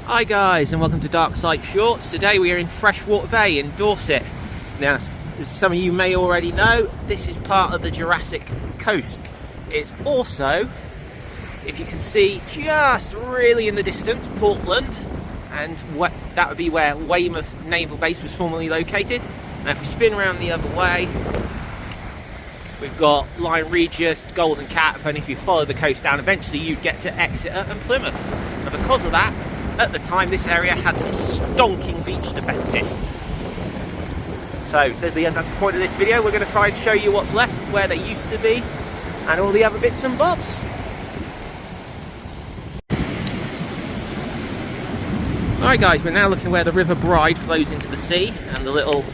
Hi guys, and welcome to Dark Side Shorts. Today we are in Freshwater Bay in Dorset. Now, as some of you may already know, this is part of the Jurassic coast. It's also, if you can see just really in the distance, Portland, and that would be where Weymouth Naval Base was formerly located. Now if we spin around the other way, we've got Lyme Regis, Golden Cap, and if you follow the coast down, eventually you'd get to Exeter and Plymouth. And because of that, at the time this area had some stonking beach defences. So that's the point of this video. We're going to try and show you what's left, where they used to be, and all the other bits and bobs. Alright guys, we're now looking where the River Bride flows into the sea and the little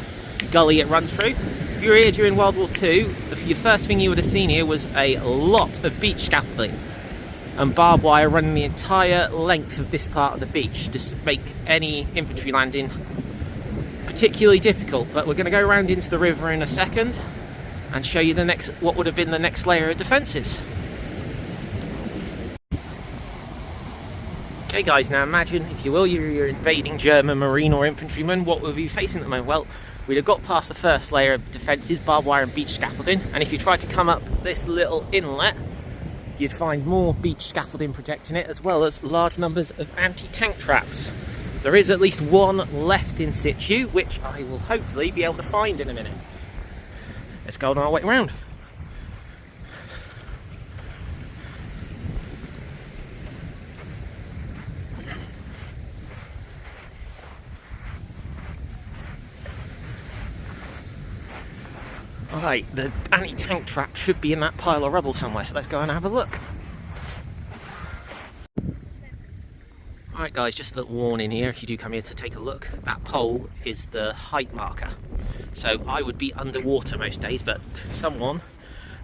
gully it runs through. If you were here during World War II, your first thing you would have seen here was a lot of beach scaffolding and barbed wire running the entire length of this part of the beach, just to make any infantry landing particularly difficult. But we're going to go around into the river in a second and show you what would have been the next layer of defences. Okay guys, now imagine, if you will, you're invading German marine or infantrymen. What would we be facing at the moment? Well, we'd have got past the first layer of defences, barbed wire and beach scaffolding, and if you try to come up this little inlet, you'd find more beach scaffolding protecting it, as well as large numbers of anti-tank traps. There is at least one left in situ, which I will hopefully be able to find in a minute. Let's go on our way around. Alright, the anti-tank trap should be in that pile of rubble somewhere, so let's go and have a look. Alright guys, just a little warning here, if you do come here to take a look, that pole is the height marker. So I would be underwater most days, but someone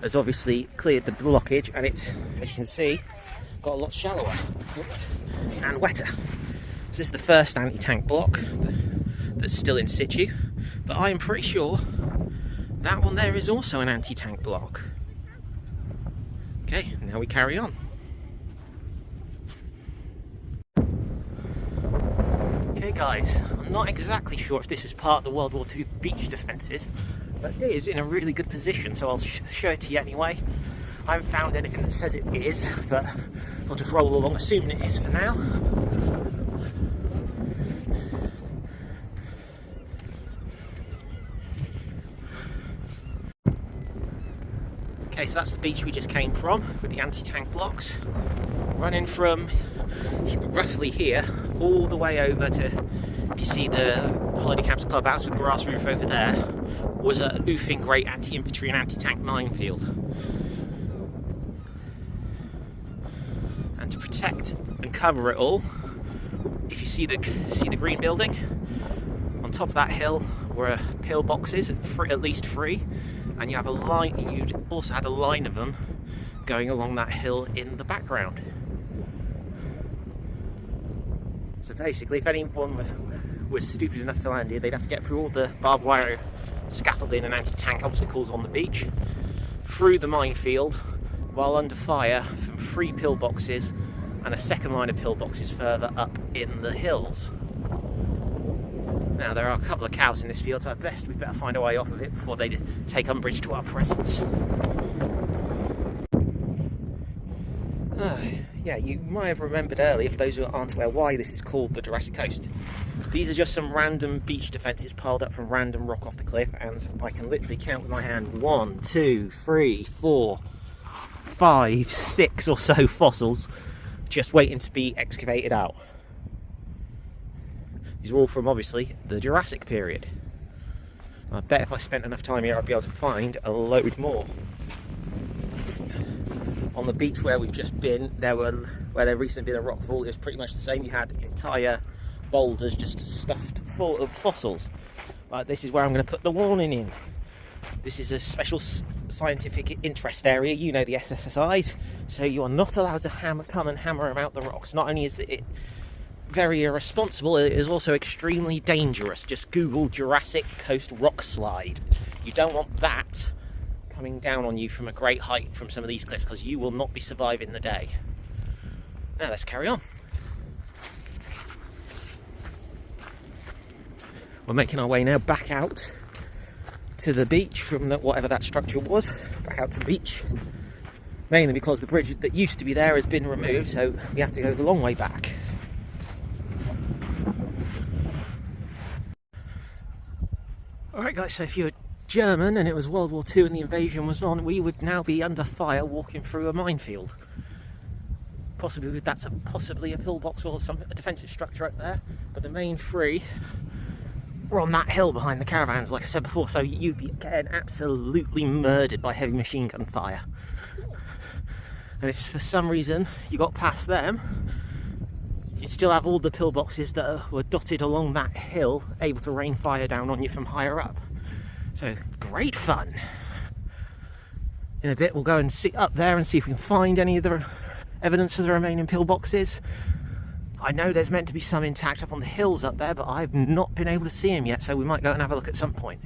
has obviously cleared the blockage and it's, as you can see, got a lot shallower and wetter. So this is the first anti-tank block that's still in situ, but I am pretty sure that one there is also an anti-tank block. Okay, now we carry on. Okay guys, I'm not exactly sure if this is part of the World War II beach defences, but it is in a really good position, so I'll show it to you anyway. I haven't found anything that says it is, but I'll just roll along assuming it is for now. Okay, so that's the beach we just came from with the anti-tank blocks, running from roughly here all the way over to, if you see the Holiday Camps clubhouse with the grass roof over there, was a oofing great anti-infantry and anti-tank minefield. And to protect and cover it all, if you see the green building, on top of that hill were pillboxes, at least 3. And you have a line, you'd also had a line of them going along that hill in the background. So basically, if anyone was stupid enough to land here, they'd have to get through all the barbed wire scaffolding and anti-tank obstacles on the beach, through the minefield, while under fire from 3 pillboxes and a second line of pillboxes further up in the hills. Now there are a couple of cows in this field, so at best we better find a way off of it before they take umbrage to our presence. Yeah, you might have remembered earlier, for those who aren't aware, why this is called the Jurassic Coast. These are just some random beach defences piled up from random rock off the cliff, and I can literally count with my hand 1, 2, 3, 4, 5, 6 or so fossils just waiting to be excavated out. These are all from, obviously, the Jurassic period. I bet if I spent enough time here I'd be able to find a load more. On the beach where we've just been, where there recently been a rockfall, it was pretty much the same. You had entire boulders just stuffed full of fossils. But this is where I'm going to put the warning in. This is a special scientific interest area, you know, the SSSIs, so you are not allowed to come and hammer about the rocks. Not only is it very irresponsible, it is also extremely dangerous. Just Google Jurassic Coast rock slide. You don't want that coming down on you from a great height from some of these cliffs, because you will not be surviving the day. Now let's carry on. We're making our way now back out to the beach from whatever that structure was, back out to the beach. Mainly because the bridge that used to be there has been removed, so we have to go the long way back. Alright guys, so if you're German and it was World War II and the invasion was on, we would now be under fire walking through a minefield. Possibly that's possibly a pillbox or a defensive structure up there, but the main three were on that hill behind the caravans, like I said before, so you'd be getting absolutely murdered by heavy machine gun fire. And if for some reason you got past them, you'd still have all the pillboxes that were dotted along that hill able to rain fire down on you from higher up. So great fun. In a bit we'll go and sit up there and see if we can find any of the evidence of the remaining pillboxes. I know there's meant to be some intact up on the hills up there, but I've not been able to see them yet, so we might go and have a look at some point.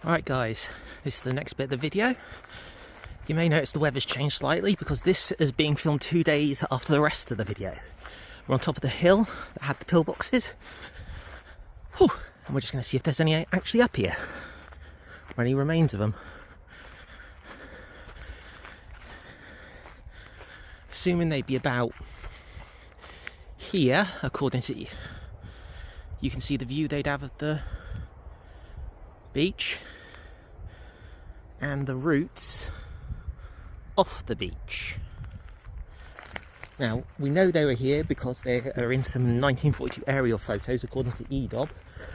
Alright guys, this is the next bit of the video. You may notice the weather's changed slightly because this is being filmed 2 days after the rest of the video. We're on top of the hill that had the pillboxes. Whew. And we're just going to see if there's any actually up here, or any remains of them. Assuming they'd be about here, according to you can see the view they'd have of the beach and the routes off the beach. Now we know they were here because they are in some 1942 aerial photos according to EDOB,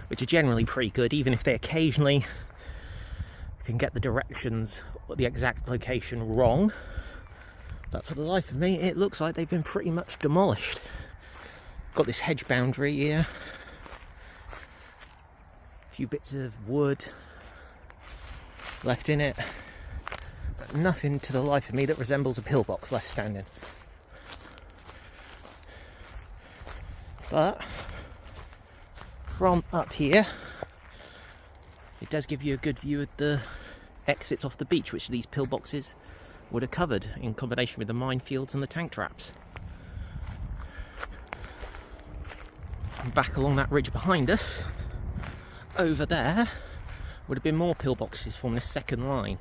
which are generally pretty good, even if they occasionally can get the directions or the exact location wrong. But for the life of me, it looks like they've been pretty much demolished. Got this hedge boundary here, a few bits of wood left in it, but nothing to the life of me that resembles a pillbox left standing. But from up here, it does give you a good view of the exits off the beach, which these pillboxes would have covered in combination with the minefields and the tank traps. And back along that ridge behind us, over there, would have been more pillboxes from this second line.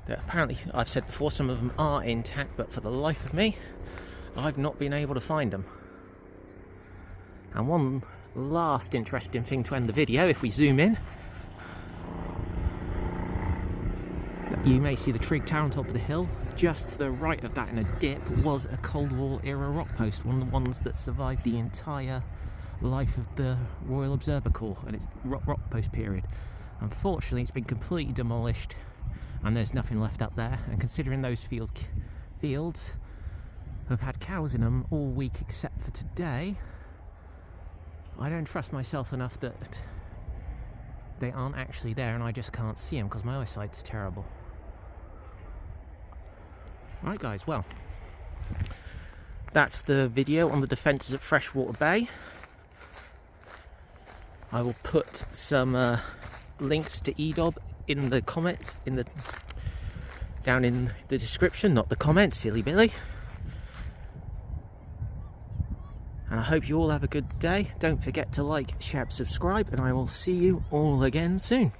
That apparently, I've said before, some of them are intact, but for the life of me, I've not been able to find them. And one last interesting thing to end the video, if we zoom in, you may see the Trig Tower on top of the hill. Just to the right of that in a dip was a Cold War era rock post, one of the ones that survived the entire life of the Royal Observer Corps and its rock post period. Unfortunately, it's been completely demolished and there's nothing left up there, and considering those fields have had cows in them all week except for today, I don't trust myself enough that they aren't actually there and I just can't see them because my eyesight's terrible. Right guys, well, that's the video on the defences at Freshwater Bay. I will put some links to EDOB in the comment, down in the description, not the comment, silly Billy. And I hope you all have a good day. Don't forget to like, share, subscribe, and I will see you all again soon.